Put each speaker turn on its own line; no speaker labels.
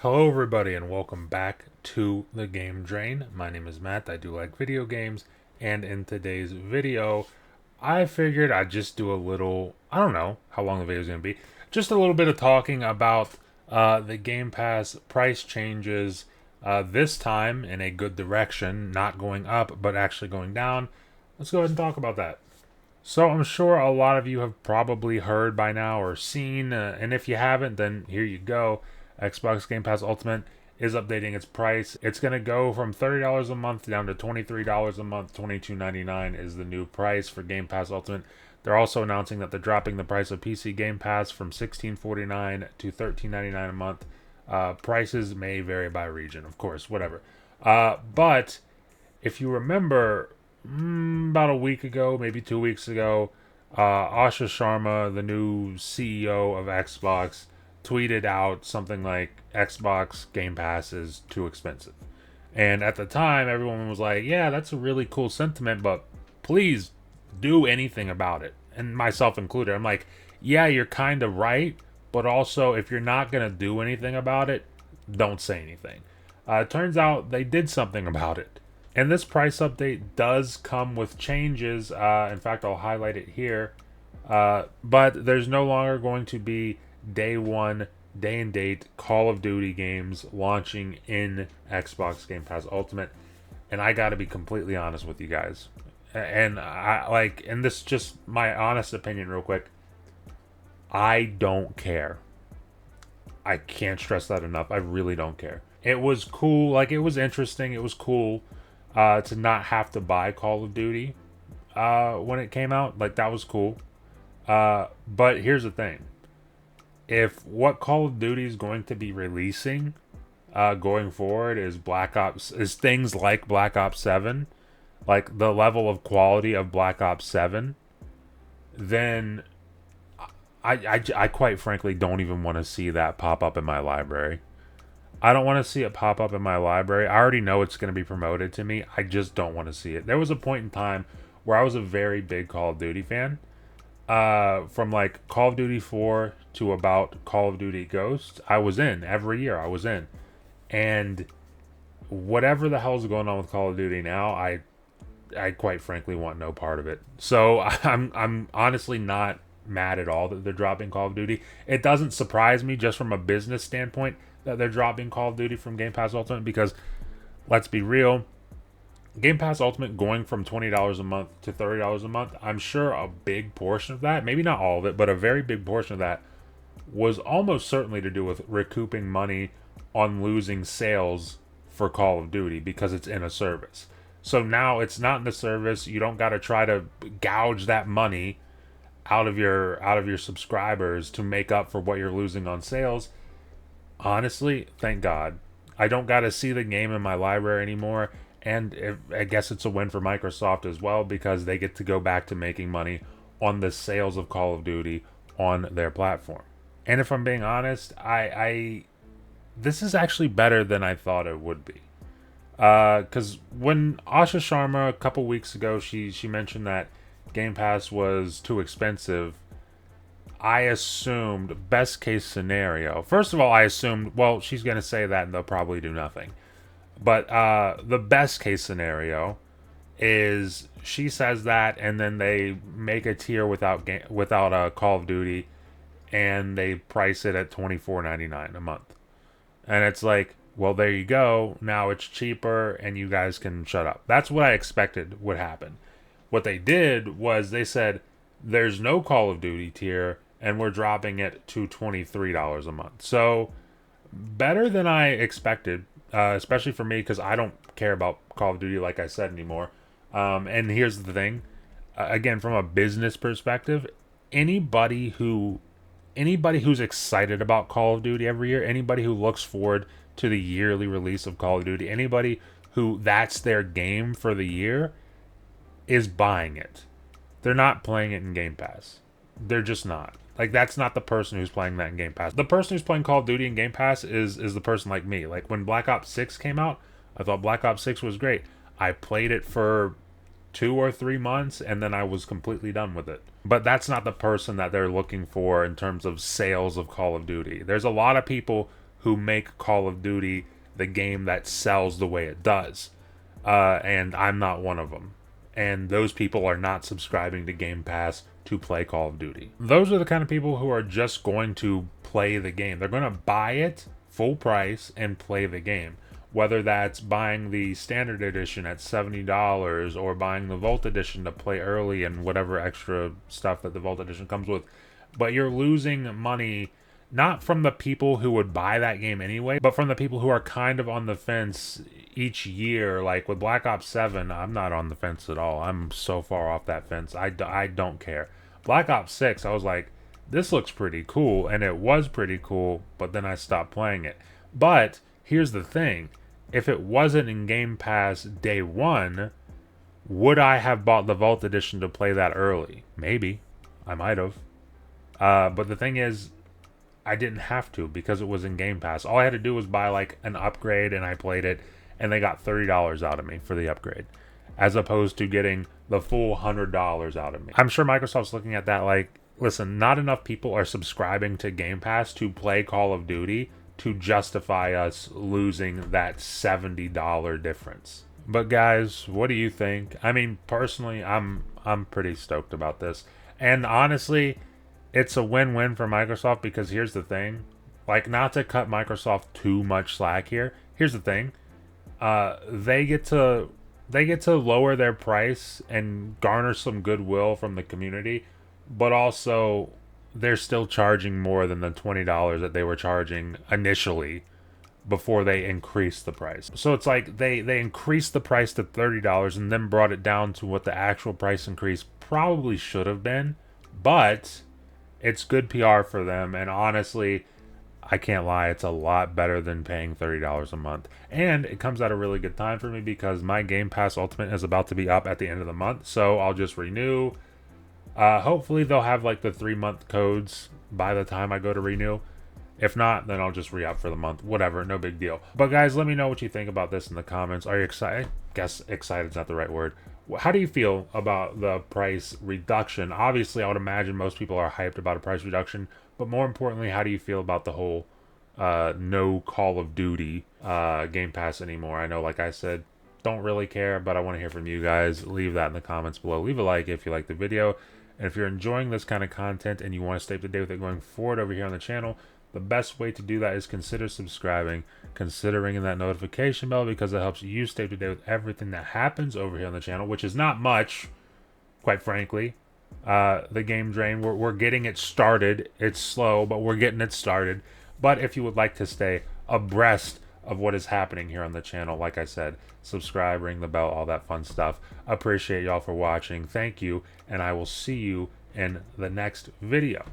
Hello, everybody, and welcome back to the Game Drain. My name is Matt. I do like video games, and in today's video, I figured I'd just do a little. I don't know how long the video is going to be. Just a little bit of talking about the Game Pass price changes. This time in a good direction, not going up, but actually going down. Let's go ahead and talk about that. So I'm sure a lot of you have probably heard by now or seen, and if you haven't, then here you go. Xbox Game Pass Ultimate is updating its price. It's going to go from $30 a month down to $23 a month. $22.99 is the new price for Game Pass Ultimate. They're also announcing that they're dropping the price of PC Game Pass from $16.49 to $13.99 a month. Prices may vary by region, of course, whatever. But if you remember, about a week ago, maybe 2 weeks ago, Asha Sharma, the new CEO of Xbox, tweeted out something like Xbox Game Pass is too expensive. And at the time, everyone was like, yeah, that's a really cool sentiment, but please do anything about it. And myself included. I'm like, yeah, you're kind of right, but also if you're not going to do anything about it, don't say anything. It turns out they did something about it. And this price update does come with changes. In fact, I'll highlight it here. But there's no longer going to be day one, day and date Call of Duty games launching in Xbox Game Pass Ultimate. And I got to be completely honest with you guys. And this is just my honest opinion, real quick. I don't care. I can't stress that enough. I really don't care. It was cool. Like, it was interesting. It was cool to not have to buy Call of Duty when it came out. Like, that was cool. But here's the thing. If what Call of Duty is going to be releasing going forward is things like Black Ops 7, like the level of quality of Black Ops 7, then I quite frankly don't even want to see that pop up in my library. I don't want to see it pop up in my library. I already know it's going to be promoted to me. I just don't want to see it. There was a point in time where I was a very big Call of Duty fan. From like Call of Duty 4 to about Call of Duty Ghosts, I was in every year. I was in, and whatever the hell's going on with Call of Duty now, I quite frankly want no part of it. So I'm honestly not mad at all that they're dropping Call of Duty. It doesn't surprise me just from a business standpoint that they're dropping Call of Duty from Game Pass Ultimate because let's be real, Game Pass Ultimate going from $20 a month to $30 a month, I'm sure a big portion of that, maybe not all of it, but a very big portion of that was almost certainly to do with recouping money on losing sales for Call of Duty because it's in a service. So now it's not in the service. You don't got to try to gouge that money out of your subscribers to make up for what you're losing on sales. Honestly, thank God. I don't got to see the game in my library anymore. And I guess it's a win for Microsoft as well because they get to go back to making money on the sales of Call of Duty on their platform. And if I'm being honest, I this is actually better than I thought it would be. Because when Asha Sharma a couple weeks ago, she mentioned that Game Pass was too expensive. I assumed best case scenario. First of all, I assumed she's gonna say that and they'll probably do nothing. But the best case scenario is she says that, and then they make a tier without a Call of Duty, and they price it at $24.99 a month. And it's like, well, there you go. Now it's cheaper, and you guys can shut up. That's what I expected would happen. What they did was they said there's no Call of Duty tier, and we're dropping it to $23 a month. So better than I expected, especially for me because I don't care about Call of Duty like I said anymore. And here's the thing, again from a business perspective, anybody who anybody who's excited about Call of Duty every year, anybody who looks forward to the yearly release of Call of Duty, anybody who that's their game for the year is buying it. They're not playing it in Game Pass. They're just not. Like that's not the person who's playing that in Game Pass. The person who's playing Call of Duty in Game Pass is the person like me. Like when Black Ops 6 came out, I thought Black Ops 6 was great. I played it for 2 or 3 months and then I was completely done with it. But that's not the person that they're looking for in terms of sales of Call of Duty. There's a lot of people who make Call of Duty the game that sells the way it does. And I'm not one of them. And those people are not subscribing to Game Pass to play Call of Duty. Those are the kind of people who are just going to play the game. They're going to buy it full price and play the game. Whether that's buying the standard edition at $70 or buying the Vault edition to play early and whatever extra stuff that the Vault edition comes with. But you're losing money not from the people who would buy that game anyway, but from the people who are kind of on the fence each year. Like with Black Ops 7, I'm not on the fence at all. I'm so far off that fence. I don't care. Black Ops 6, I was like, this looks pretty cool, and it was pretty cool, but then I stopped playing it. But here's the thing. If it wasn't in Game Pass day one, would I have bought the Vault Edition to play that early? Maybe. I might have. But the thing is, I didn't have to because it was in Game Pass. All I had to do was buy like an upgrade and I played it, and they got $30 out of me for the upgrade, as opposed to getting the full $100 out of me. I'm sure Microsoft's looking at that like, listen, not enough people are subscribing to Game Pass to play Call of Duty to justify us losing that $70 difference. But guys, what do you think? I mean, personally, I'm pretty stoked about this. And honestly, it's a win-win for Microsoft because here's the thing. Like, not to cut Microsoft too much slack here. Here's the thing. They get to lower their price and garner some goodwill from the community, but also they're still charging more than the $20 that they were charging initially before they increased the price. So it's like they increased the price to $30 and then brought it down to what the actual price increase probably should have been. But it's good PR for them, and honestly, I can't lie, it's a lot better than paying $30 a month. And it comes at a really good time for me because my Game Pass Ultimate is about to be up at the end of the month, so I'll just renew. Hopefully they'll have like the 3-month codes by the time I go to renew. If not, then I'll just re-up for the month. Whatever, no big deal. But guys, let me know what you think about this in the comments. Are you excited? I guess excited is not the right word. How do you feel about the price reduction? Obviously, I would imagine most people are hyped about a price reduction. But more importantly, how do you feel about the whole no Call of Duty Game Pass anymore? I know, like I said, don't really care, but I want to hear from you guys. Leave that in the comments below. Leave a like if you like the video. And if you're enjoying this kind of content and you want to stay up to date with it going forward over here on the channel, the best way to do that is consider subscribing, consider ringing that notification bell, because it helps you stay up to date with everything that happens over here on the channel, which is not much, quite frankly. The Game Drain, we're getting it started. It's slow, but we're getting it started. But if you would like to stay abreast of what is happening here on the channel, like I said, subscribe, ring the bell, all that fun stuff. Appreciate y'all for watching. Thank you, and I will see you in the next video.